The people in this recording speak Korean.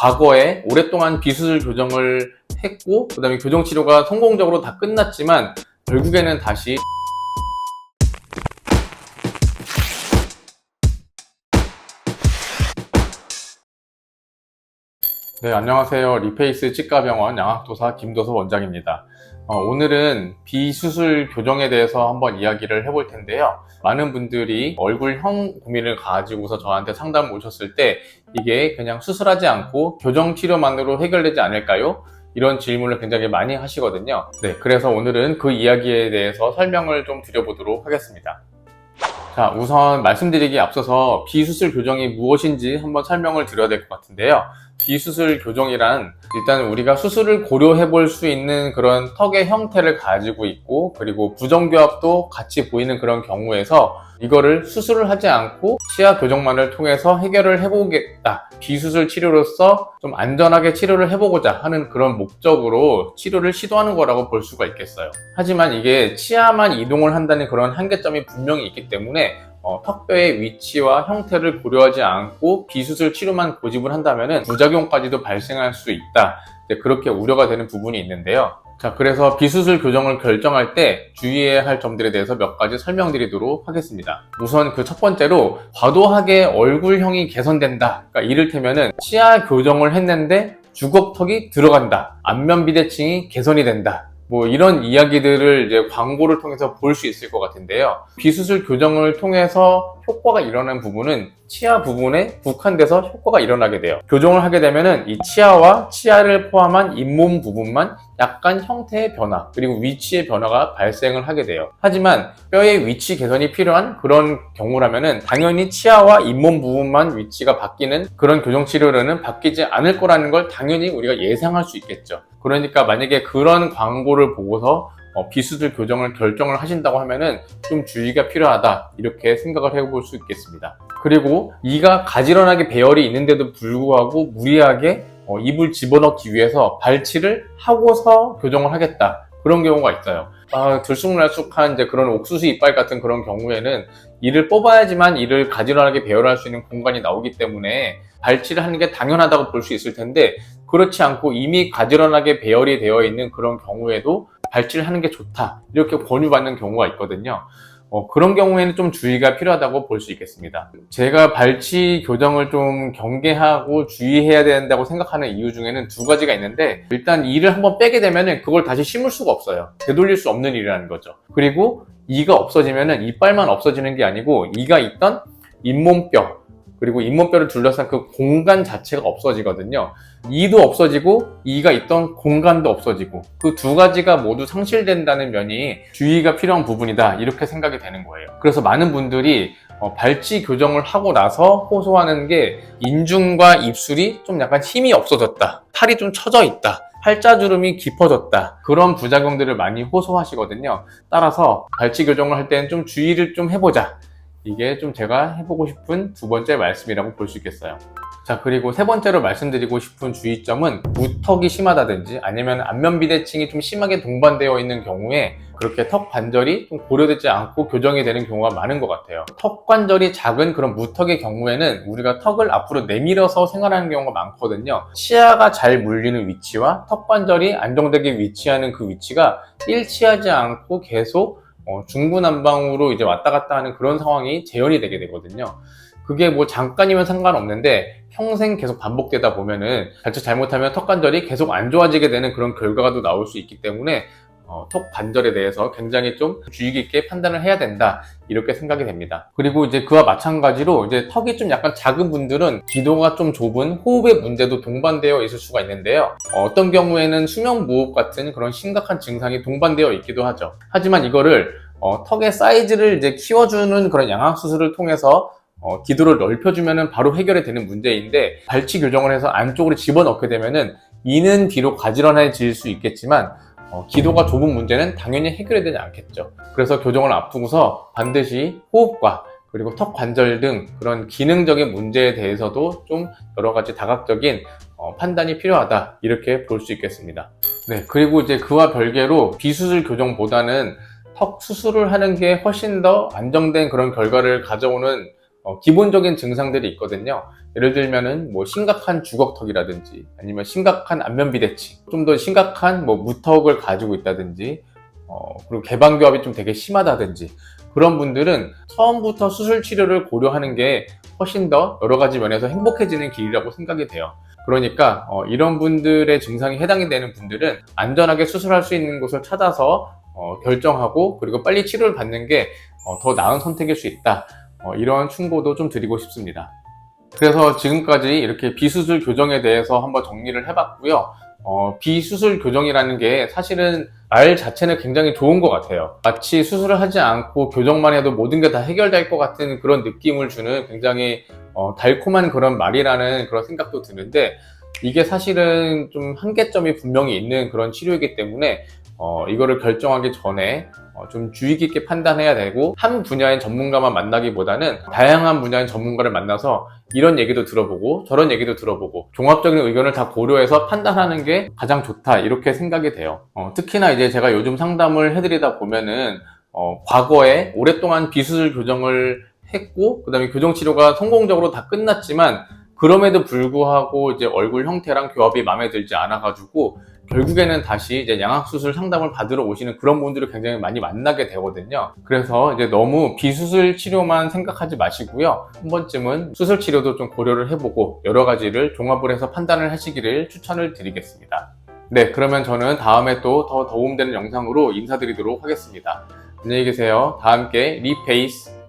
과거에 오랫동안 비수술 교정을 했고 그 다음에 교정 치료가 성공적으로 다 끝났지만 결국에는 다시 네, 안녕하세요. 리페이스 치과병원 양악도사 김도섭 원장입니다. 오늘은 비수술 교정에 대해서 한번 이야기를 해볼 텐데요. 많은 분들이 얼굴형 고민을 가지고서 저한테 상담 오셨을 때 이게 그냥 수술하지 않고 교정 치료만으로 해결되지 않을까요? 이런 질문을 굉장히 많이 하시거든요. 네, 그래서 오늘은 그 이야기에 대해서 설명을 좀 드려보도록 하겠습니다. 자, 우선 말씀드리기에 앞서서 비수술 교정이 무엇인지 한번 설명을 드려야 될 것 같은데요. 비수술 교정이란 일단 우리가 수술을 고려해 볼 수 있는 그런 턱의 형태를 가지고 있고 그리고 부정교합도 같이 보이는 그런 경우에서 이거를 수술을 하지 않고 치아 교정만을 통해서 해결을 해보겠다. 비수술 치료로서 좀 안전하게 치료를 해보고자 하는 그런 목적으로 치료를 시도하는 거라고 볼 수가 있겠어요. 하지만 이게 치아만 이동을 한다는 그런 한계점이 분명히 있기 때문에 턱뼈의 위치와 형태를 고려하지 않고 비수술 치료만 고집을 한다면 부작용까지도 발생할 수 있다. 그렇게 우려가 되는 부분이 있는데요. 자, 그래서 비수술 교정을 결정할 때 주의해야 할 점들에 대해서 몇 가지 설명드리도록 하겠습니다. 우선 그 첫 번째로 과도하게 얼굴형이 개선된다. 그러니까 이를테면은 치아 교정을 했는데 주걱턱이 들어간다. 안면 비대칭이 개선이 된다. 뭐 이런 이야기들을 이제 광고를 통해서 볼 수 있을 것 같은데요. 비수술 교정을 통해서 효과가 일어나는 부분은 치아 부분에 국한돼서 효과가 일어나게 돼요. 교정을 하게 되면은 이 치아와 치아를 포함한 잇몸 부분만 약간 형태의 변화 그리고 위치의 변화가 발생을 하게 돼요. 하지만 뼈의 위치 개선이 필요한 그런 경우라면은 당연히 치아와 잇몸 부분만 위치가 바뀌는 그런 교정 치료로는 바뀌지 않을 거라는 걸 당연히 우리가 예상할 수 있겠죠. 그러니까 만약에 그런 광고를 보고서 비수술 교정을 결정을 하신다고 하면은 좀 주의가 필요하다 이렇게 생각을 해볼 수 있겠습니다. 그리고 이가 가지런하게 배열이 있는데도 불구하고 무리하게 입을 집어넣기 위해서 발치를 하고서 교정을 하겠다 그런 경우가 있어요. 들쑥날쑥한 이제 그런 옥수수 이빨 같은 그런 경우에는 이를 뽑아야지만 이를 가지런하게 배열할 수 있는 공간이 나오기 때문에 발치를 하는 게 당연하다고 볼 수 있을 텐데 그렇지 않고 이미 가지런하게 배열이 되어 있는 그런 경우에도 발치를 하는 게 좋다 이렇게 권유받는 경우가 있거든요. 그런 경우에는 좀 주의가 필요하다고 볼 수 있겠습니다. 제가 발치 교정을 좀 경계하고 주의해야 된다고 생각하는 이유 중에는 두 가지가 있는데 일단 이를 한번 빼게 되면 그걸 다시 심을 수가 없어요. 되돌릴 수 없는 일이라는 거죠. 그리고 이가 없어지면 이빨만 없어지는 게 아니고 이가 있던 잇몸뼈 그리고 잇몸뼈를 둘러싼 그 공간 자체가 없어지거든요. 이도 없어지고 이가 있던 공간도 없어지고 그 두 가지가 모두 상실된다는 면이 주의가 필요한 부분이다 이렇게 생각이 되는 거예요. 그래서 많은 분들이 발치 교정을 하고 나서 호소하는 게 인중과 입술이 좀 약간 힘이 없어졌다, 팔이 좀 처져 있다, 팔자주름이 깊어졌다 그런 부작용들을 많이 호소하시거든요. 따라서 발치 교정을 할 때는 좀 주의를 좀 해보자, 이게 좀 제가 해보고 싶은 두 번째 말씀이라고 볼 수 있겠어요. 자, 그리고 세 번째로 말씀드리고 싶은 주의점은 무턱이 심하다든지 아니면 안면 비대칭이 좀 심하게 동반되어 있는 경우에 그렇게 턱 관절이 좀 고려되지 않고 교정이 되는 경우가 많은 것 같아요. 턱 관절이 작은 그런 무턱의 경우에는 우리가 턱을 앞으로 내밀어서 생활하는 경우가 많거든요. 치아가 잘 물리는 위치와 턱 관절이 안정되게 위치하는 그 위치가 일치하지 않고 계속 중구난방으로 이제 왔다 갔다 하는 그런 상황이 재현이 되게 되거든요. 그게 뭐 잠깐이면 상관없는데 평생 계속 반복되다 보면은 자칫 잘못하면 턱 관절이 계속 안 좋아지게 되는 그런 결과가 또 나올 수 있기 때문에 턱 관절에 대해서 굉장히 좀 주의 깊게 판단을 해야 된다 이렇게 생각이 됩니다. 그리고 이제 그와 마찬가지로 이제 턱이 좀 약간 작은 분들은 기도가 좀 좁은 호흡의 문제도 동반되어 있을 수가 있는데요. 어떤 경우에는 수면무호흡 같은 그런 심각한 증상이 동반되어 있기도 하죠. 하지만 이거를 턱의 사이즈를 이제 키워주는 그런 양악수술을 통해서 기도를 넓혀주면 바로 해결이 되는 문제인데 발치 교정을 해서 안쪽으로 집어넣게 되면은 이는 비록 가지런해질 수 있겠지만 기도가 좁은 문제는 당연히 해결이 되지 않겠죠. 그래서 교정을 앞두고서 반드시 호흡과 그리고 턱 관절 등 그런 기능적인 문제에 대해서도 좀 여러 가지 다각적인 판단이 필요하다 이렇게 볼 수 있겠습니다. 네, 그리고 이제 그와 별개로 비수술 교정보다는 턱 수술을 하는 게 훨씬 더 안정된 그런 결과를 가져오는 기본적인 증상들이 있거든요. 예를 들면은 뭐 심각한 주걱턱이라든지 아니면 심각한 안면비대칭, 좀 더 심각한 뭐 무턱을 가지고 있다든지 그리고 개방교합이 좀 되게 심하다든지 그런 분들은 처음부터 수술 치료를 고려하는 게 훨씬 더 여러 가지 면에서 행복해지는 길이라고 생각이 돼요. 그러니까 이런 분들의 증상이 해당이 되는 분들은 안전하게 수술할 수 있는 곳을 찾아서 결정하고 그리고 빨리 치료를 받는 게 더 나은 선택일 수 있다. 이런 충고도 좀 드리고 싶습니다. 그래서 지금까지 이렇게 비수술 교정에 대해서 한번 정리를 해봤고요. 비수술 교정이라는 게 사실은 말 자체는 굉장히 좋은 것 같아요. 마치 수술을 하지 않고 교정만 해도 모든 게 다 해결될 것 같은 그런 느낌을 주는 굉장히 달콤한 그런 말이라는 그런 생각도 드는데 이게 사실은 좀 한계점이 분명히 있는 그런 치료이기 때문에 이거를 결정하기 전에 좀 주의 깊게 판단해야 되고 한 분야의 전문가만 만나기보다는 다양한 분야의 전문가를 만나서 이런 얘기도 들어보고 저런 얘기도 들어보고 종합적인 의견을 다 고려해서 판단하는 게 가장 좋다 이렇게 생각이 돼요. 특히나 이제 제가 요즘 상담을 해드리다 보면은 과거에 오랫동안 비수술 교정을 했고 그다음에 교정 치료가 성공적으로 다 끝났지만 그럼에도 불구하고 이제 얼굴 형태랑 교합이 마음에 들지 않아가지고 결국에는 다시 이제 양악수술 상담을 받으러 오시는 그런 분들을 굉장히 많이 만나게 되거든요. 그래서 이제 너무 비수술 치료만 생각하지 마시고요. 한 번쯤은 수술 치료도 좀 고려를 해보고 여러 가지를 종합을 해서 판단을 하시기를 추천을 드리겠습니다. 네, 그러면 저는 다음에 또 더 도움되는 영상으로 인사드리도록 하겠습니다. 안녕히 계세요. 다 함께 리페이스